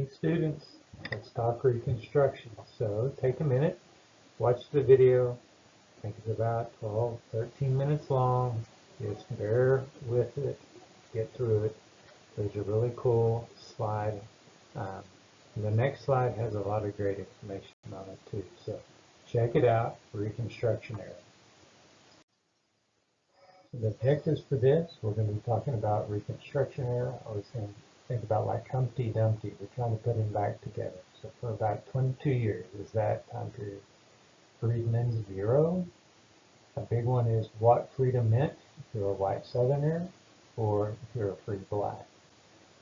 Hey students, let's talk Reconstruction. So take a minute, watch the video. I think it's about 12, 13 minutes long. Just bear with it, get through it. There's a really cool slide. The next slide has a lot of great information on it too. So check it out, Reconstruction Era. So the objectives for this, we're going to be talking about Reconstruction Era. I was going to think about like Humpty Dumpty. We're trying to put him back together. So for about 22 years is that time period. Freedmen's Bureau. A big one is what freedom meant if you're a white Southerner or if you're a free black.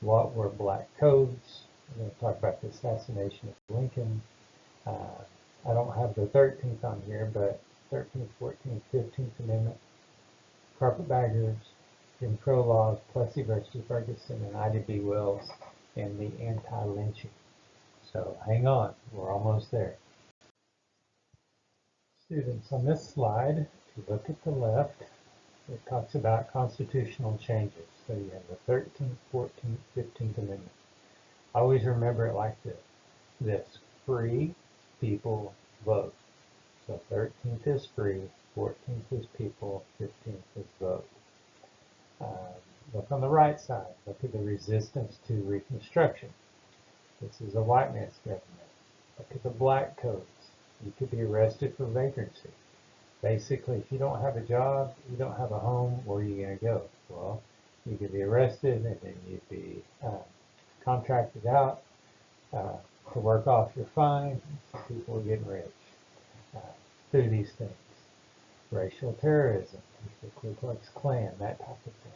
What were black codes? We're going to talk about the assassination of Lincoln. I don't have the 13th on here, but 13th, 14th, 15th Amendment. Carpetbaggers, Jim Crow laws, Plessy versus Ferguson, and Ida B. Wells, and the anti-lynching. So hang on, we're almost there. Students, on this slide, if you look at the left, it talks about constitutional changes. So you have the 13th, 14th, 15th Amendment. Always remember it like this, free people vote. So 13th is free, 14th is people, 15th is vote. Look on the right side. Look at the resistance to Reconstruction. This is a white man's government. Look at the black codes. You could be arrested for vagrancy. Basically, if you don't have a job, you don't have a home, where are you going to go? Well, you could be arrested and then you'd be contracted out to work off your fine. People are getting rich through these things. Racial terrorism, the Ku Klux Klan, that type of thing.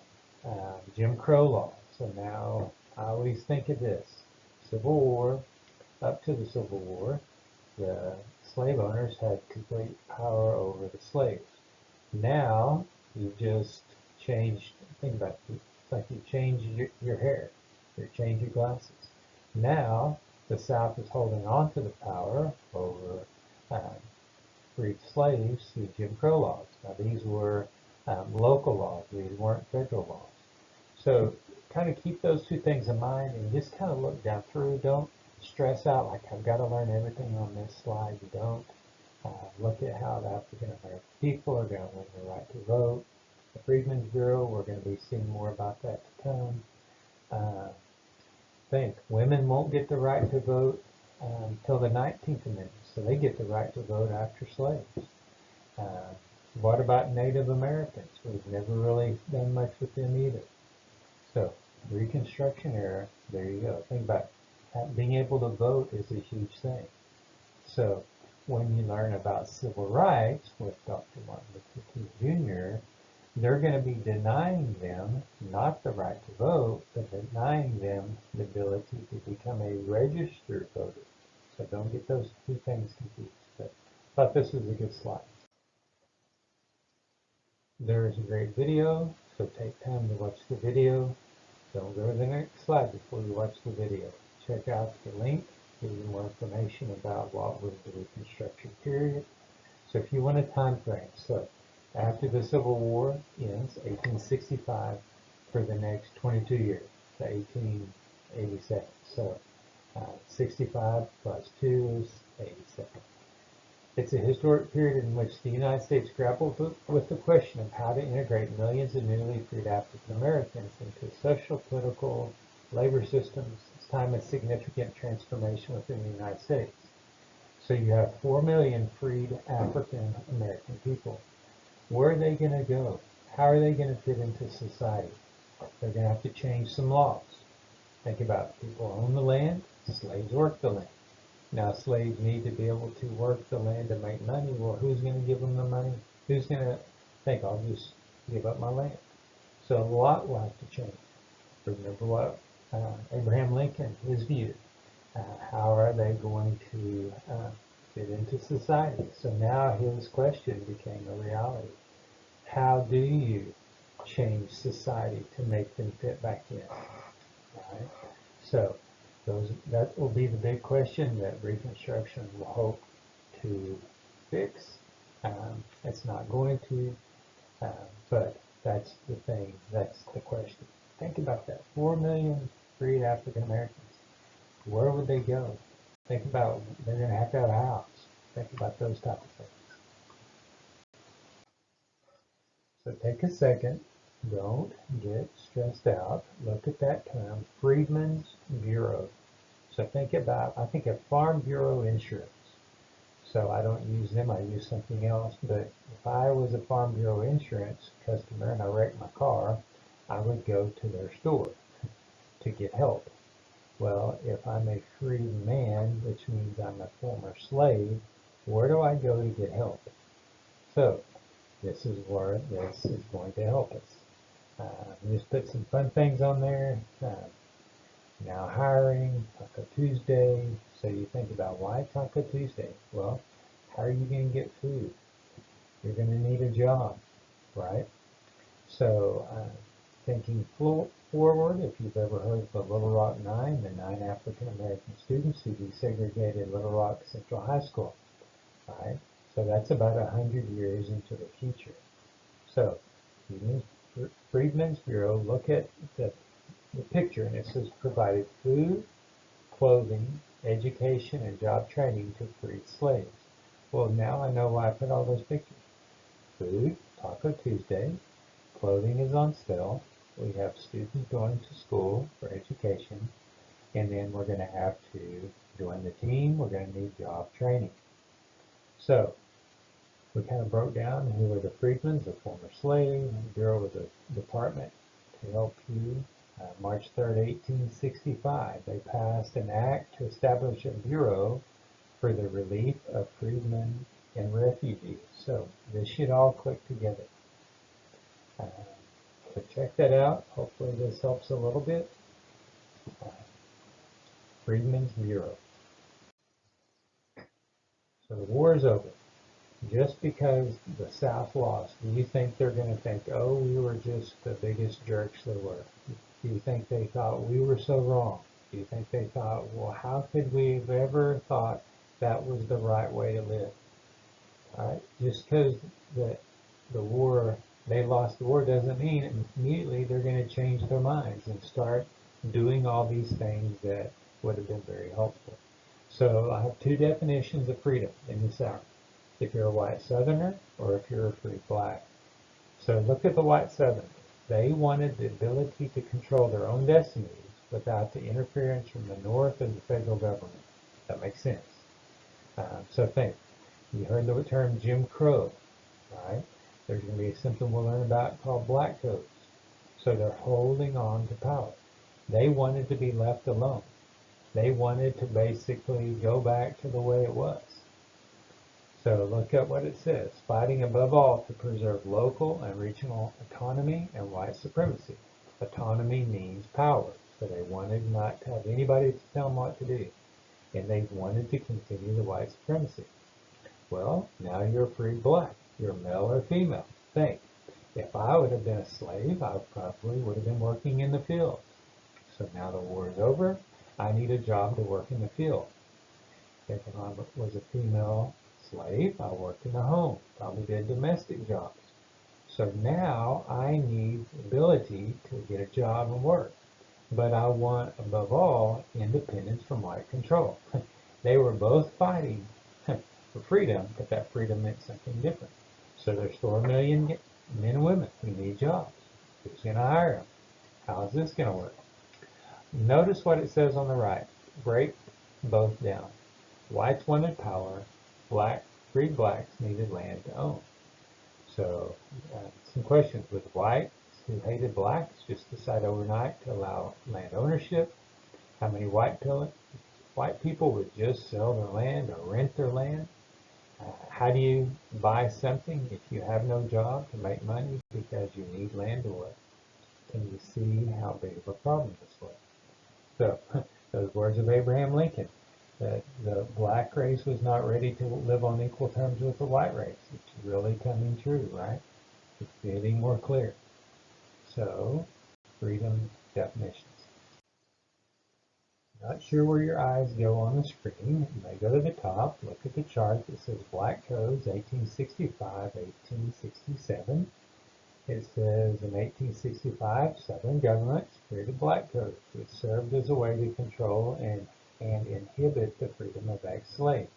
Jim Crow law. So now I always think of this. Civil War, up to the Civil War, the slave owners had complete power over the slaves. Now you just changed, think about it, it's like you change your hair, you change your glasses. Now the South is holding on to the power over freed slaves through Jim Crow laws. Now these were local laws, these weren't federal laws. So kind of keep those two things in mind and just kind of look down through. Don't stress out like I've got to learn everything on this slide. You don't. Look at how the African American people are going to win the right to vote. The Freedmen's Bureau, we're going to be seeing more about that to come. Think women won't get the right to vote until the 19th Amendment, so they get the right to vote after slaves. What about Native Americans? We've never really done much with them either. So Reconstruction Era, there you go. Think about it. Being able to vote is a huge thing. So when you learn about civil rights with Dr. Martin Luther King Jr., they're going to be denying them not the right to vote, but denying them the ability to become a registered voter. So don't get those two things confused. But I thought this was a good slide. There's a great video, so take time to watch the video. Don't go to the next slide before you watch the video. Check out the link, give you more information about what was the Reconstruction period. So if you want a time frame, so after the Civil War ends, 1865, for the next 22 years, to 1887. So 65 plus 2 is 87. It's a historic period in which the United States grappled with the question of how to integrate millions of newly freed African Americans into social, political, labor systems. It's time of significant transformation within the United States. So you have 4 million freed African American people. Where are they going to go? How are they going to fit into society? They're going to have to change some laws. Think about it. People own the land, slaves work the land. Now slaves need to be able to work the land to make money. Well, who's going to give them the money? Who's going to think, I'll just give up my land? So a lot will have to change. Remember what Abraham Lincoln, his view. How are they going to fit into society? So now his question became a reality. How do you change society to make them fit back in? Right? So that will be the big question that Reconstruction will hope to fix. It's not going to, but that's the thing, that's the question. Think about that. 4 million freed African Americans. where would they go? Think about, they're going to have a house. Think about those type of things. So take a second. Don't get stressed out. Look at that term, Freedmen's Bureau. So think about, I think of Farm Bureau Insurance. So I don't use them, I use something else. But if I was a Farm Bureau Insurance customer and I wrecked my car, I would go to their store to get help. Well, if I'm a free man, which means I'm a former slave, where do I go to get help? So this is where this is going to help us. Just put some fun things on there. Now hiring, Taco Tuesday. So you think about why Taco Tuesday? Well, how are you going to get food? You're going to need a job, right? So thinking forward, if you've ever heard of the Little Rock Nine, the 9 African American students who desegregated Little Rock Central High School, right? So that's about 100 years into the future. So Freedmen's Bureau, look at the picture, and it says provided food, clothing, education, and job training to freed slaves. Well, now I know why I put all those pictures. Food, Taco Tuesday. Clothing is on sale. We have students going to school for education. And then we're going to have to join the team. We're going to need job training. So we kind of broke down who were the freedmen, the former slave. The Bureau was a department to help you. March 3rd, 1865, they passed an act to establish a bureau for the relief of freedmen and refugees. So this should all click together. So check that out. Hopefully this helps a little bit. Freedmen's Bureau. So the war is over. Just because the South lost, do you think they're going to think, oh, we were just the biggest jerks there were? Do you think they thought we were so wrong? Do you think they thought, well, how could we have ever thought that was the right way to live? All right? Just because the war, they lost the war doesn't mean immediately they're going to change their minds and start doing all these things that would have been very helpful. So I have two definitions of freedom in the South. If you're a white Southerner or if you're a free black. So look at the white Southerner. They wanted the ability to control their own destinies without the interference from the North and the federal government. That makes sense. So think, you heard the term Jim Crow, right? There's going to be something we'll learn about called black codes. So they're holding on to power. They wanted to be left alone. They wanted to basically go back to the way it was. So look at what it says, fighting above all to preserve local and regional autonomy and white supremacy. Autonomy means power, so they wanted not to have anybody to tell them what to do, and they wanted to continue the white supremacy. Well, now you're free black, you're male or female. Think, if I would have been a slave, I probably would have been working in the fields. So now the war is over, I need a job to work in the field. If I was a female slave, I worked in the home, probably did domestic jobs. So now I need the ability to get a job and work. But I want, above all, independence from white control. They were both fighting for freedom, but that freedom meant something different. So there's 4 million men and women who need jobs. Who's going to hire them? How's this going to work? Notice what it says on the right. Break both down. Whites wanted power. Free blacks needed land to own. So some questions. With whites who hated blacks just decide overnight to allow land ownership? How many white people would just sell their land or rent their land? How do you buy something if you have no job to make money because you need land to work? Can you see how big of a problem this was? So those words of Abraham Lincoln, that the black race was not ready to live on equal terms with the white race. It's really coming true, right? It's getting more clear. So, freedom definitions. Not sure where your eyes go on the screen. You may go to the top, look at the chart that says Black Codes 1865, 1867. It says in 1865, Southern governments created black codes, which served as a way to control and and inhibit the freedom of ex-slaves.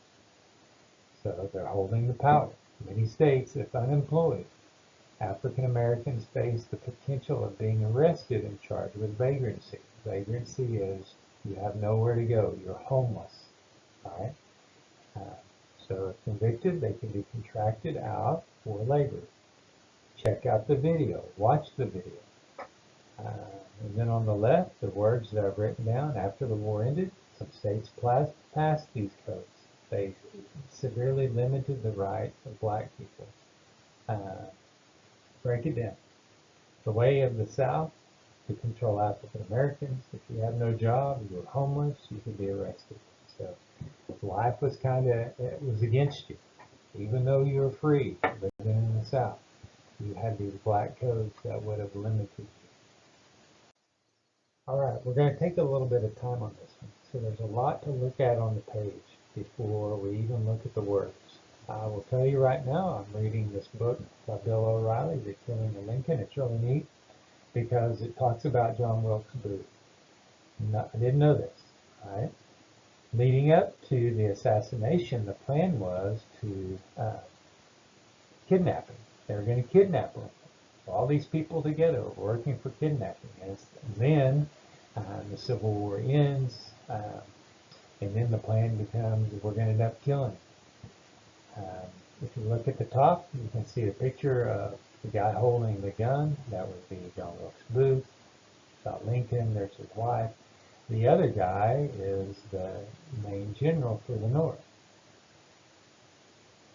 So they're holding the power. Many states, if unemployed, African Americans face the potential of being arrested and charged with vagrancy. Vagrancy is you have nowhere to go. You're homeless. All right. Uh, so if convicted, they can be contracted out for labor. Check out the video. Watch the video. And then on the left, the words that I've written down. After the war ended, some states passed these codes. They severely limited the rights of black people. Break it down. The way of the South to control African Americans. If you have no job, you were homeless, you could be arrested. So life was it was against you. Even though you were free living in the South, you had these black codes that would have limited you. All right, we're going to take a little bit of time on this one. So there's a lot to look at on the page before we even look at the words. I will tell you right now, I'm reading this book by Bill O'Reilly, The Killing of Lincoln. It's really neat because it talks about John Wilkes Booth. I didn't know this, all right? Leading up to the assassination, the plan was to kidnap him. They were going to kidnap him. All these people together were working for kidnapping. And then the Civil War ends, and then the plan becomes we're going to end up killing him. If you look at the top, you can see a picture of the guy holding the gun. That would be John Wilkes Booth. About Lincoln, there's his wife. The other guy is the main general for the North.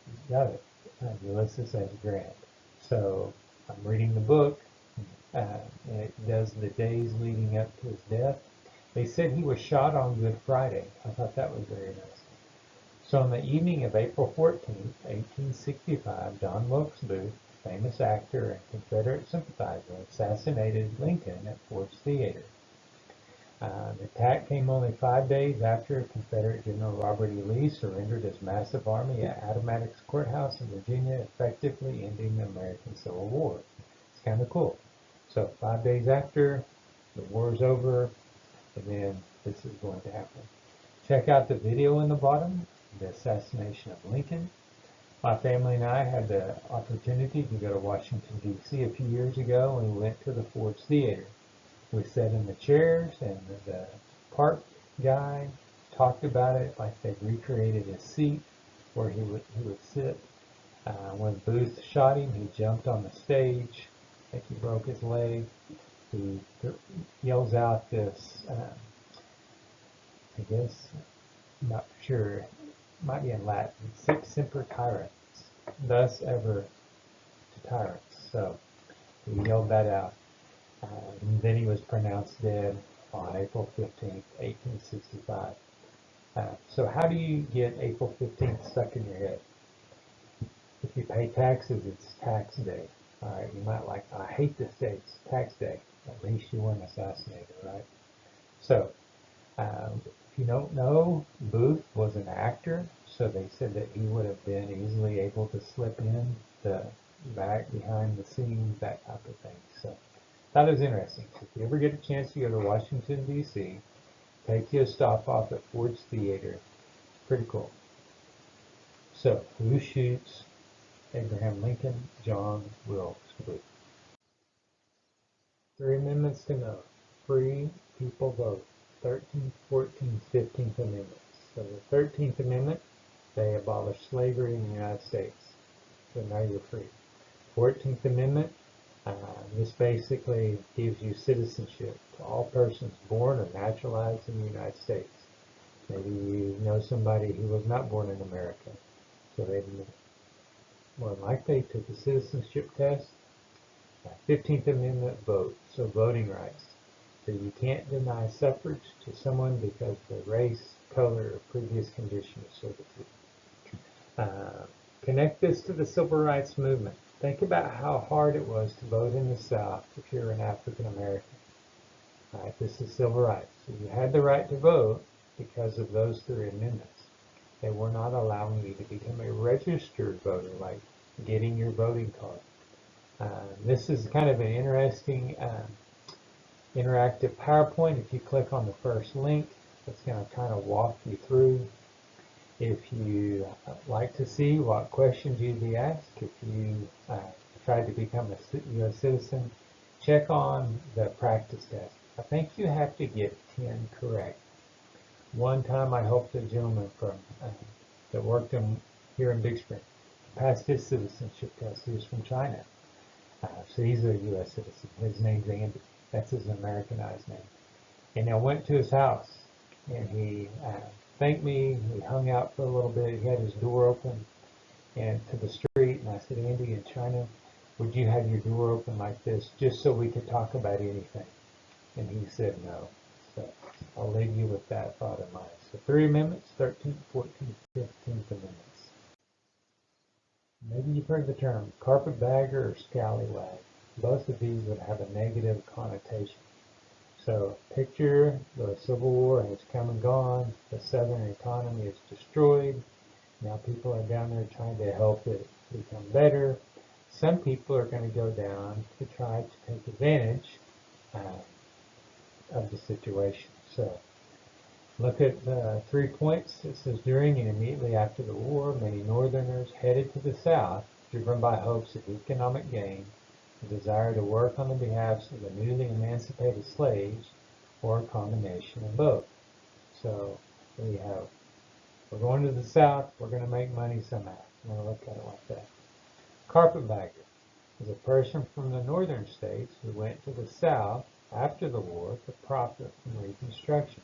You got it. Ulysses S. Grant. So I'm reading the book, and it does the days leading up to his death. They said he was shot on Good Friday. I thought that was very nice. So on the evening of April 14, 1865, John Wilkes Booth, famous actor and Confederate sympathizer, assassinated Lincoln at Ford's Theater. The attack came only 5 days after Confederate General Robert E. Lee surrendered his massive army at Appomattox Courthouse in Virginia, effectively ending the American Civil War. It's kind of cool. So 5 days after, the war's over, and then this is going to happen. Check out the video in the bottom, the assassination of Lincoln. My family and I had the opportunity to go to Washington, D.C. a few years ago, and we went to the Ford's Theater. We sat in the chairs, and the park guy talked about it like they recreated his seat where he would sit. When Booth shot him, he jumped on the stage, like he broke his leg. He yells out this, I guess, I'm not sure, it might be in Latin, sic semper tyrants, thus ever to tyrants. So he yelled that out. And then he was pronounced dead on April 15th, 1865. So how do you get April 15th stuck in your head? If you pay taxes, it's tax day. All right, you might like, I hate this day, it's tax day. At least you weren't assassinated, right? So, if you don't know, Booth was an actor, so they said that he would have been easily able to slip in the back behind the scenes, that type of thing. So that is interesting. So if you ever get a chance to go to Washington, D.C., take you a stop off at Ford's Theater. It's pretty cool. So, who shoots Abraham Lincoln? John Wilkes Booth. 3 amendments to know. Free people vote. 13th, 14th, 15th Amendments. So the 13th Amendment, they abolished slavery in the United States. So now you're free. 14th Amendment, this basically gives you citizenship to all persons born or naturalized in the United States. Maybe you know somebody who was not born in America. So they more than likely took the citizenship test. 15th Amendment, vote. So voting rights. So you can't deny suffrage to someone because of the race, color, or previous condition of servitude. Connect this to the Civil Rights Movement. Think about how hard it was to vote in the South if you're an African American. Right, this is civil rights. So you had the right to vote because of those 3 amendments. They were not allowing you to become a registered voter, like getting your voting card. This is kind of an interesting interactive PowerPoint. If you click on the first link, that's going to kind of walk you through. If you like to see what questions you'd be asked, if you tried to become a U.S. citizen, check on the practice test. I think you have to get 10 correct. One time I helped a gentleman from that worked here in Big Spring, passed his citizenship test. He was from China. So he's a U.S. citizen. His name's Andy. That's his Americanized name. And I went to his house, and he thanked me. We hung out for a little bit. He had his door open and to the street, and I said, Andy, in China, would you have your door open like this just so we could talk about anything? And he said no. So I'll leave you with that thought in mind. So 3 amendments, 13th, 14th, 15th amendments. Maybe you've heard the term carpetbagger or scallywag. Both of these would have a negative connotation. So picture the Civil War has come and gone. The Southern economy is destroyed. Now people are down there trying to help it become better. Some people are going to go down to try to take advantage of the situation. So look at the 3 points. It says during and immediately after the war, many Northerners headed to the South, driven by hopes of economic gain, a desire to work on the behalf of the newly emancipated slaves, or a combination of both. So we're going to the South, we're going to make money somehow. I'm going to look at it like that. Carpetbagger is a person from the northern states who went to the South after the war to profit from Reconstruction.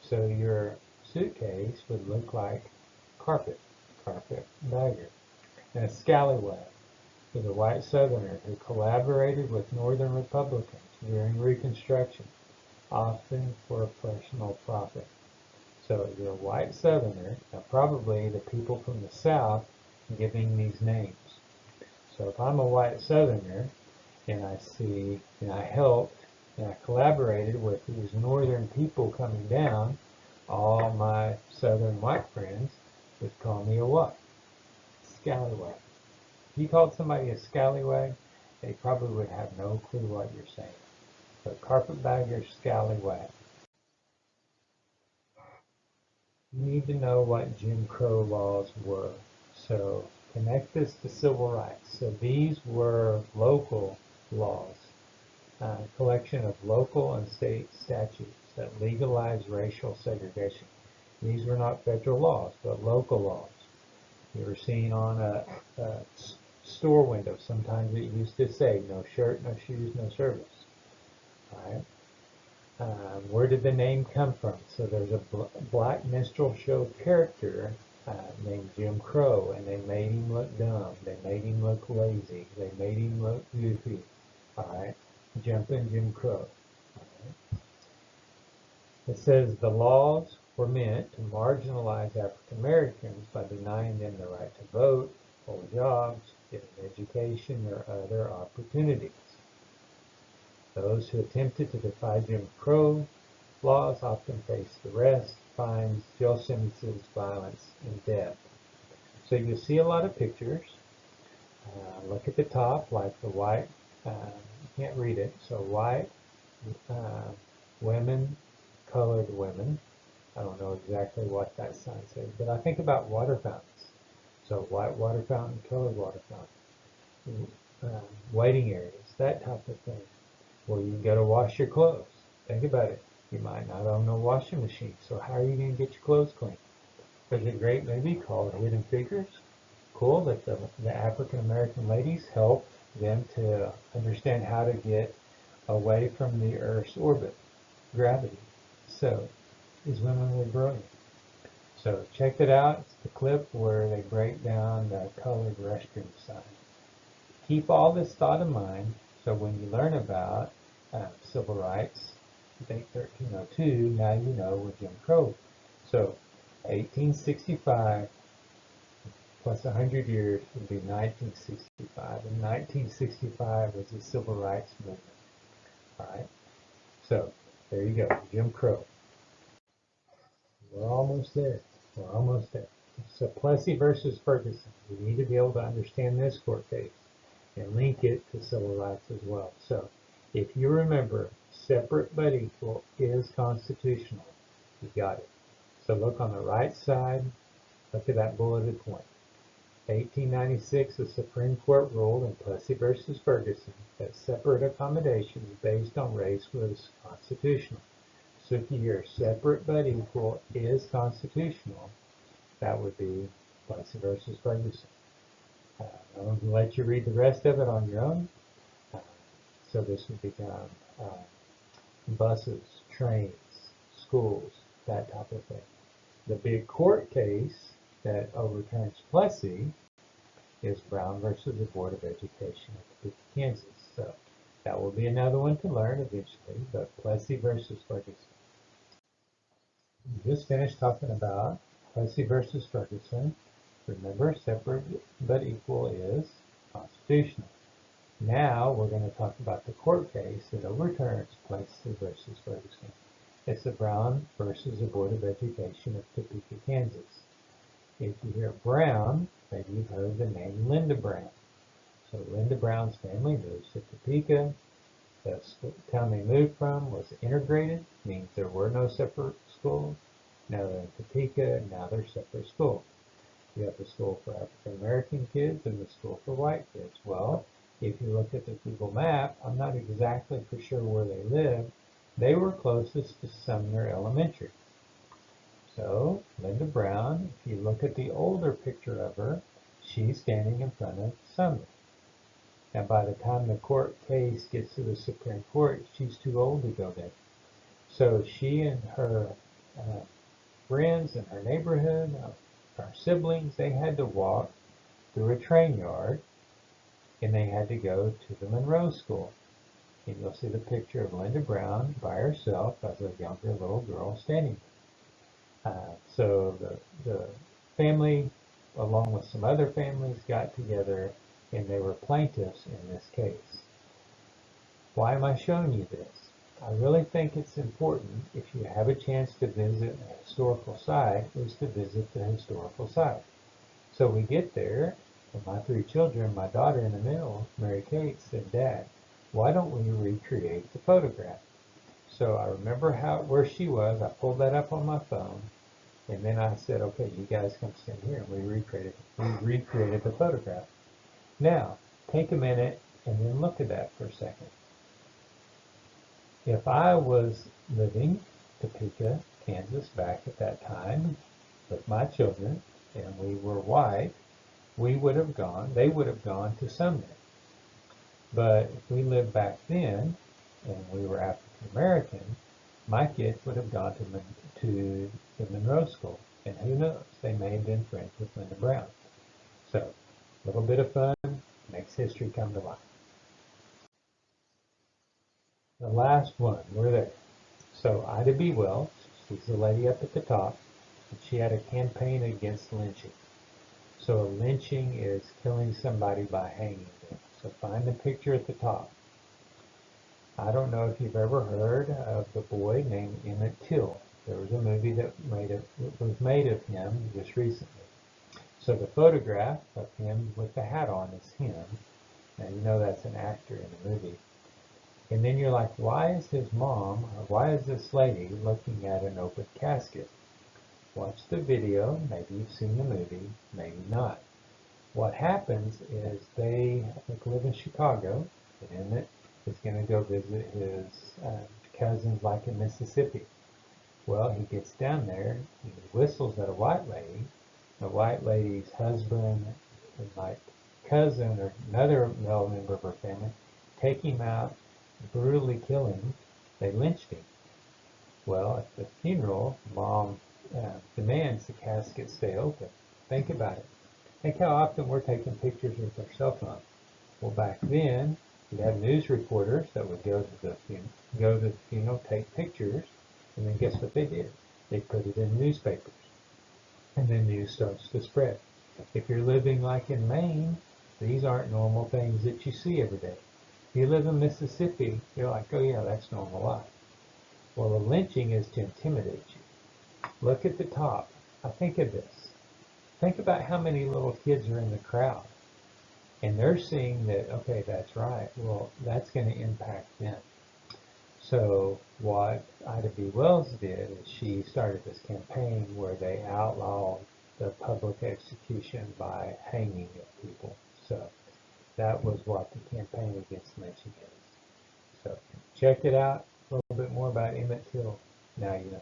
So your suitcase would look like carpetbagger. And a scallywag is a white Southerner who collaborated with Northern Republicans during Reconstruction, often for personal profit. So you're a white Southerner, now probably the people from the South giving these names. So if I'm a white Southerner and I helped and I collaborated with these Northern people coming down, all my Southern white friends would call me a what? Scallywag. If you called somebody a scallywag, they probably would have no clue what you're saying. So carpetbagger, scallywag. You need to know what Jim Crow laws were. So connect this to civil rights. So these were local laws, a collection of local and state statutes that legalized racial segregation. These were not federal laws, but local laws. You were seen on a store window. Sometimes it used to say, no shirt, no shoes, no service. All right. Where did the name come from? So there's a black minstrel show character named Jim Crow, and they made him look dumb. They made him look lazy. They made him look goofy. All right. Jumping Jim Crow. All right. It says the laws were meant to marginalize African Americans by denying them the right to vote, hold jobs, get an education, or other opportunities. Those who attempted to defy Jim Crow laws often faced arrest, fines, jail sentences, violence, and death. So you see a lot of pictures. Look at the top, like the white, you can't read it, so white women, colored women. I don't know exactly what that sign says, but I think about water fountains. So white water fountain, colored water fountain, waiting areas, that type of thing. Well, you got to wash your clothes. Think about it. You might not own a washing machine, so how are you going to get your clothes clean? There's a great movie called Hidden Figures. Cool that the African American ladies helped them to understand how to get away from the Earth's orbit, gravity. So these women were brilliant. So check it out. It's the clip where they break down the colored restroom sign. Keep all this thought in mind, so when you learn about civil rights, I think 1302, now you know with Jim Crow. So 1865 plus 100 years would be 1965, and 1965 was the civil rights movement. All right, so there you go, Jim Crow. We're almost there. We're almost there. So Plessy versus Ferguson. You need to be able to understand this court case and link it to civil rights as well. So if you remember, separate but equal is constitutional. You got it. So look on the right side, look at that bulleted point. 1896, the Supreme Court ruled in Plessy versus Ferguson that separate accommodations based on race was constitutional. So if you hear separate but equal is constitutional, that would be Plessy versus Ferguson. I'm going to let you read the rest of it on your own. So this would become buses, trains, schools, that type of thing. The big court case that overturns Plessy is Brown versus the Board of Education of Topeka, Kansas. So that will be another one to learn eventually, but Plessy versus Ferguson. We just finished talking about Plessy versus Ferguson. Remember, separate but equal is constitutional. Now we're going to talk about the court case that overturns Plessy versus Ferguson. It's the Brown versus the Board of Education of Topeka, Kansas. If you hear Brown, maybe you've heard the name Linda Brown. So Linda Brown's family moves to Topeka. The town they moved from was integrated, means there were no separate schools. Now they're in Topeka, now they're separate schools. You have the school for African American kids and the school for white kids. Well, if you look at the Google map, I'm not exactly for sure where they live. They were closest to Sumner Elementary. So Linda Brown, if you look at the older picture of her, she's standing in front of Sumner. Now by the time the court case gets to the Supreme Court, she's too old to go there. So she and her friends in her neighborhood, her siblings, they had to walk through a train yard, and they had to go to the Monroe School. And you'll see the picture of Linda Brown by herself as a younger little girl standing there. So the family, along with some other families, got together, and they were plaintiffs in this case. Why am I showing you this? I really think it's important, if you have a chance to visit a historical site, is to visit the historical site. So we get there, and my three children, my daughter in the middle, Mary Kate, said, "Dad, why don't we recreate the photograph?" So I remember where she was. I pulled that up on my phone, and then I said, "Okay, you guys come stand here." And we recreated the photograph. Now, take a minute and then look at that for a second. If I was living Topeka, Kansas back at that time with my children, and we were white, they would have gone to Sumner. But if we lived back then, and we were African American, my kids would have gone to the Monroe School. And who knows, they may have been friends with Linda Brown. So, a little bit of fun makes history come to life. The last one, we're there. So Ida B. Wells, she's the lady up at the top, and she had a campaign against lynching. So a lynching is killing somebody by hanging them. So find the picture at the top. I don't know if you've ever heard of the boy named Emmett Till. There was a movie that was made of him just recently. So the photograph of him with the hat on is him. Now you know that's an actor in the movie. And then you're like, why is his mom, or why is this lady looking at an open casket? Watch the video, maybe you've seen the movie, maybe not. What happens is they, I think, live in Chicago, and Emmett is going to go visit his cousins like in Mississippi. Well, he gets down there, he whistles at a white lady. The white lady's husband and like cousin or another male member of her family take him out, brutally kill him. They lynched him. Well, at the funeral, mom demands the casket stay open. Think about it. Think how often we're taking pictures with our cell phone. Well, back then, we had news reporters that would go to the funeral, take pictures, and then guess what they did? They put it in newspapers, and then news starts to spread. If you're living like in Maine, these aren't normal things that you see every day. If you live in Mississippi, you're like, oh yeah, that's normal life. Well, the lynching is to intimidate you. Look at the top. Now think of this. Think about how many little kids are in the crowd. And they're seeing that, okay, that's right. Well, that's going to impact them. So what Ida B. Wells did is she started this campaign where they outlawed the public execution by hanging of people. So that was what the campaign against lynching is. So check it out, a little bit more about Emmett Till. Now you know.